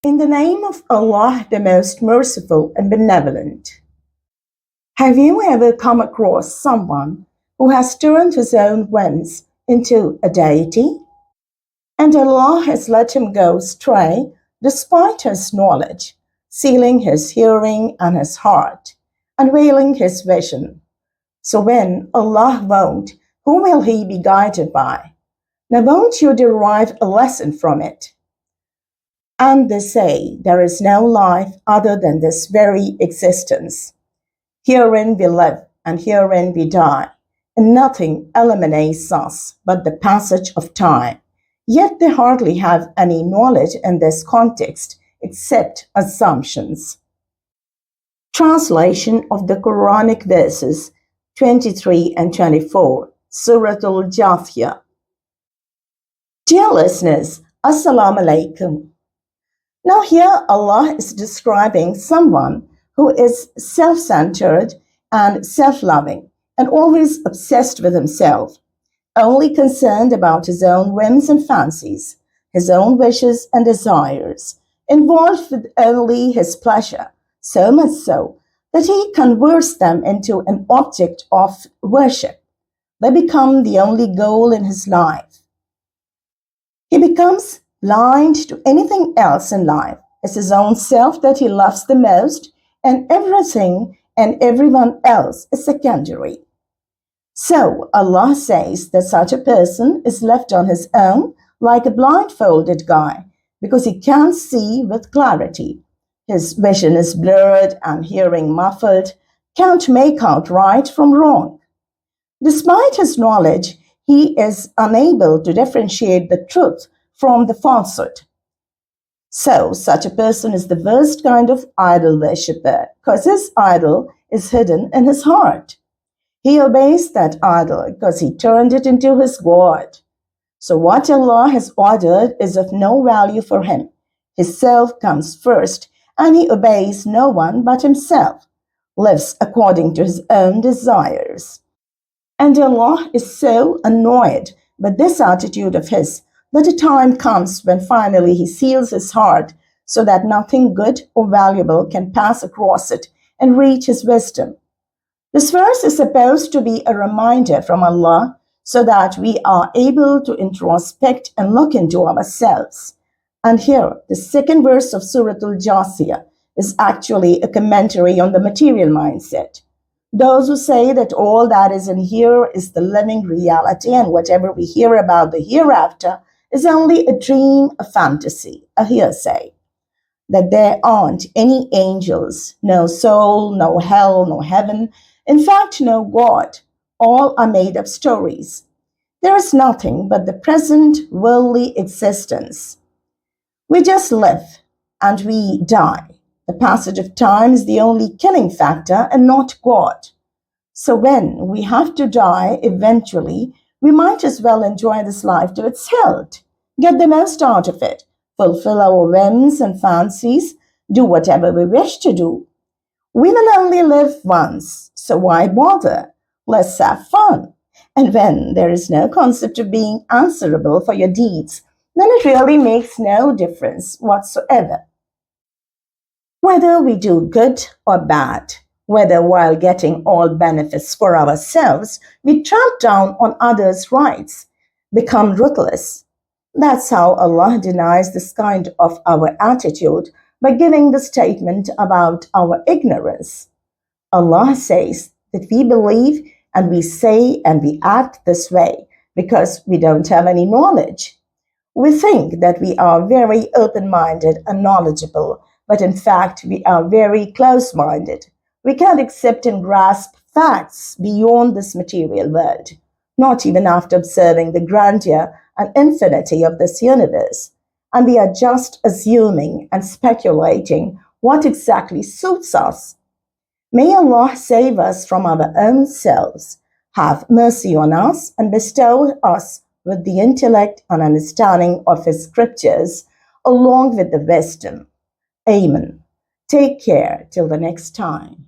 In the name of Allah, the most merciful and benevolent. Have you ever come across someone who has turned his own whims into a deity? And Allah has let him go astray despite his knowledge, sealing his hearing and his heart, unveiling his vision. So when Allah won't, who will he be guided by? Now won't you derive a lesson from it? And they say there is no life other than this very existence. Herein we live and herein we die, and nothing eliminates us but the passage of time. Yet they hardly have any knowledge in this context except assumptions. Translation of the Quranic verses 23 and 24, Surat Jathiya. Dear listeners, Assalamu alaikum. Now here Allah is describing someone who is self-centered and self-loving and always obsessed with himself, only concerned about his own whims and fancies, his own wishes and desires, involved with only his pleasure, so much so that he converts them into an object of worship. They become the only goal in his life. He becomes blind to anything else in life. It's his own self that he loves the most, and everything and everyone else is secondary. So Allah says that such a person is left on his own like a blindfolded guy because he can't see with clarity. His vision is blurred and hearing muffled, can't make out right from wrong. Despite his knowledge, he is unable to differentiate the truth from the falsehood. So, such a person is the worst kind of idol worshipper because his idol is hidden in his heart. He obeys that idol because he turned it into his God. So what Allah has ordered is of no value for him. His self comes first, and he obeys no one but himself, lives according to his own desires. And Allah is so annoyed with this attitude of his that a time comes when finally he seals his heart so that nothing good or valuable can pass across it and reach his wisdom. This verse is supposed to be a reminder from Allah so that we are able to introspect and look into ourselves. And here, the second verse of Surat Jathiya is actually a commentary on the material mindset. Those who say that all that is in here is the living reality and whatever we hear about the hereafter is only a dream, a fantasy, a hearsay. That there aren't any angels, no soul, no hell, no heaven, in fact, no God. All are made up stories. There is nothing but the present worldly existence. We just live and we die. The passage of time is the only killing factor and not God. So when we have to die eventually, we might as well enjoy this life to its hilt, get the most out of it, fulfill our whims and fancies, do whatever we wish to do. We will only live once, so why bother? Let's have fun. And when there is no concept of being answerable for your deeds, then it really makes no difference whatsoever. Whether we do good or bad, whether while getting all benefits for ourselves, we tramp down on others' rights, become ruthless. That's how Allah denies this kind of our attitude by giving the statement about our ignorance. Allah says that we believe and we say and we act this way because we don't have any knowledge. We think that we are very open-minded and knowledgeable, but in fact we are very close-minded. We can't accept and grasp facts beyond this material world, not even after observing the grandeur and infinity of this universe. And we are just assuming and speculating what exactly suits us. May Allah save us from our own selves, have mercy on us, and bestow us with the intellect and understanding of His scriptures, along with the wisdom. Amen. Take care till the next time.